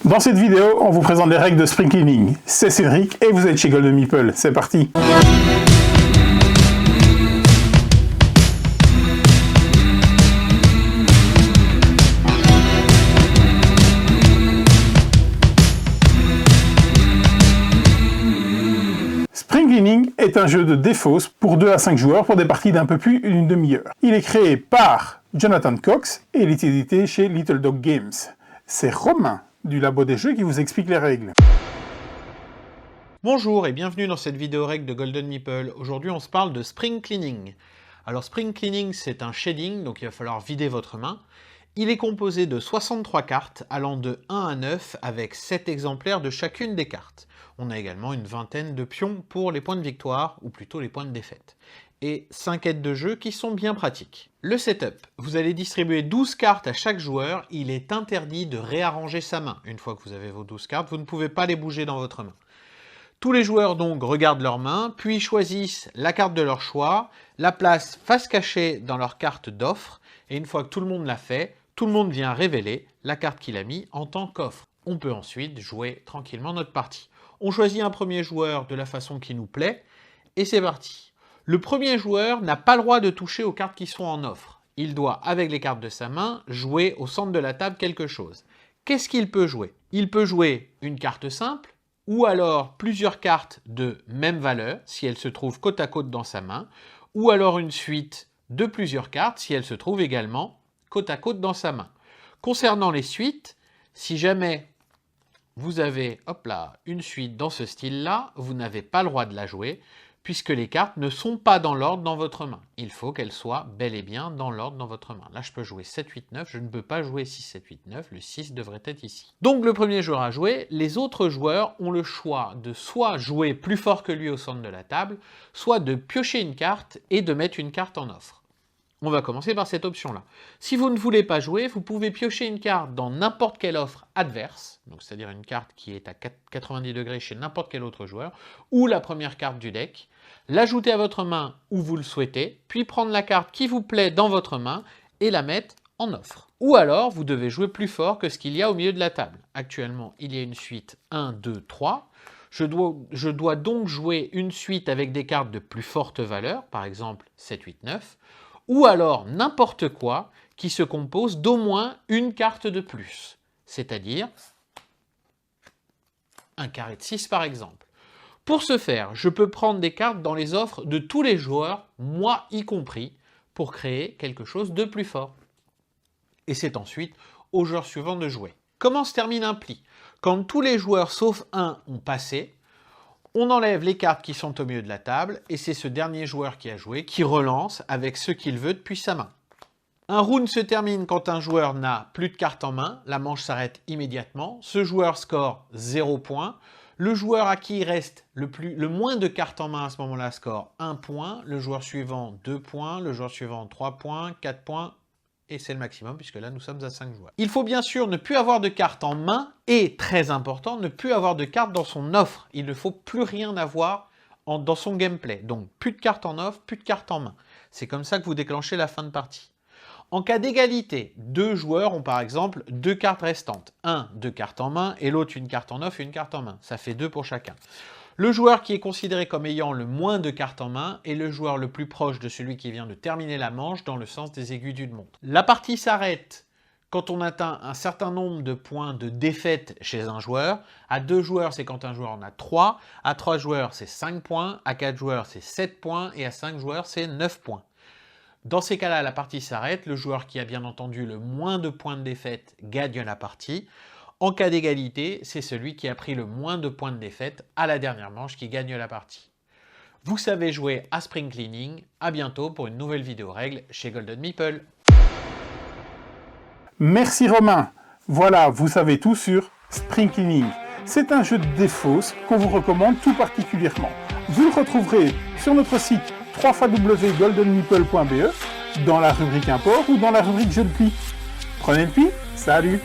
Dans cette vidéo, on vous présente les règles de Spring Cleaning. C'est Cédric et vous êtes chez Golden Meeple. C'est parti! Spring Cleaning est un jeu de défausse pour 2 à 5 joueurs pour des parties d'un peu plus d'une demi-heure. Il est créé par Jonathan Cox et il est édité chez Little Dog Games. C'est Romain du Labo des Jeux qui vous explique les règles. Bonjour et bienvenue dans cette vidéo règle de Golden Meeple. Aujourd'hui on se parle de Spring Cleaning. Alors Spring Cleaning c'est un shading, donc il va falloir vider votre main. Il est composé de 63 cartes allant de 1 à 9 avec 7 exemplaires de chacune des cartes. On a également une vingtaine de pions pour les points de victoire, ou plutôt les points de défaite. Et 5 aides de jeu qui sont bien pratiques. Le setup, vous allez distribuer 12 cartes à chaque joueur. Il est interdit de réarranger sa main. Une fois que vous avez vos 12 cartes, vous ne pouvez pas les bouger dans votre main. Tous les joueurs donc regardent leur main, puis choisissent la carte de leur choix, la placent face cachée dans leur carte d'offre, et une fois que tout le monde l'a fait, tout le monde vient révéler la carte qu'il a mis en tant qu'offre. On peut ensuite jouer tranquillement notre partie. On choisit un premier joueur de la façon qui nous plaît, et c'est parti. Le premier joueur n'a pas le droit de toucher aux cartes qui sont en offre. Il doit, avec les cartes de sa main, jouer au centre de la table quelque chose. Qu'est-ce qu'il peut jouer? Il peut jouer une carte simple, ou alors plusieurs cartes de même valeur, si elles se trouvent côte à côte dans sa main, ou alors une suite de plusieurs cartes, si elles se trouvent également côte à côte dans sa main. Concernant les suites, si jamais vous avez une suite dans ce style-là, vous n'avez pas le droit de la jouer, puisque les cartes ne sont pas dans l'ordre dans votre main. Il faut qu'elles soient bel et bien dans l'ordre dans votre main. Là, je peux jouer 7, 8, 9, je ne peux pas jouer 6, 7, 8, 9, le 6 devrait être ici. Donc le premier joueur a joué, les autres joueurs ont le choix de soit jouer plus fort que lui au centre de la table, soit de piocher une carte et de mettre une carte en offre. On va commencer par cette option-là. Si vous ne voulez pas jouer, vous pouvez piocher une carte dans n'importe quelle offre adverse, donc c'est-à-dire une carte qui est à 90 degrés chez n'importe quel autre joueur, ou la première carte du deck, l'ajouter à votre main où vous le souhaitez, puis prendre la carte qui vous plaît dans votre main et la mettre en offre. Ou alors, vous devez jouer plus fort que ce qu'il y a au milieu de la table. Actuellement, il y a une suite 1, 2, 3. Je dois donc jouer une suite avec des cartes de plus forte valeur, par exemple 7, 8, 9, ou alors n'importe quoi qui se compose d'au moins une carte de plus, c'est-à-dire un carré de 6 par exemple. Pour ce faire, je peux prendre des cartes dans les offres de tous les joueurs, moi y compris, pour créer quelque chose de plus fort. Et c'est ensuite au joueur suivant de jouer. Comment se termine un pli? Quand tous les joueurs sauf un ont passé, on enlève les cartes qui sont au milieu de la table et c'est ce dernier joueur qui a joué qui relance avec ce qu'il veut depuis sa main. Un round se termine quand un joueur n'a plus de cartes en main, la manche s'arrête immédiatement, ce joueur score 0 points, le joueur à qui il reste le moins de cartes en main à ce moment-là score 1 point, le joueur suivant 2 points, le joueur suivant 3 points, 4 points, et c'est le maximum puisque là nous sommes à 5 joueurs. Il faut bien sûr ne plus avoir de cartes en main et, très important, ne plus avoir de cartes dans son offre. Il ne faut plus rien avoir dans son gameplay. Donc plus de cartes en offre, plus de cartes en main. C'est comme ça que vous déclenchez la fin de partie. En cas d'égalité, 2 joueurs ont par exemple 2 cartes restantes. 2 cartes en main et l'autre une carte en offre et une carte en main. Ça fait 2 pour chacun. Le joueur qui est considéré comme ayant le moins de cartes en main est le joueur le plus proche de celui qui vient de terminer la manche dans le sens des aiguilles d'une montre. La partie s'arrête quand on atteint un certain nombre de points de défaite chez un joueur. À 2 joueurs, c'est quand un joueur en a 3. À 3 joueurs, c'est 5 points. À 4 joueurs, c'est 7 points. Et à 5 joueurs, c'est 9 points. Dans ces cas-là, la partie s'arrête. Le joueur qui a bien entendu le moins de points de défaite gagne la partie. En cas d'égalité, c'est celui qui a pris le moins de points de défaite à la dernière manche qui gagne la partie. Vous savez jouer à Spring Cleaning. À bientôt pour une nouvelle vidéo règle chez Golden Meeple. Merci Romain. Voilà, vous savez tout sur Spring Cleaning. C'est un jeu de défausse qu'on vous recommande tout particulièrement. Vous le retrouverez sur notre site www.goldenmeeple.be dans la rubrique import ou dans la rubrique jeu de pli. Prenez le pli, salut!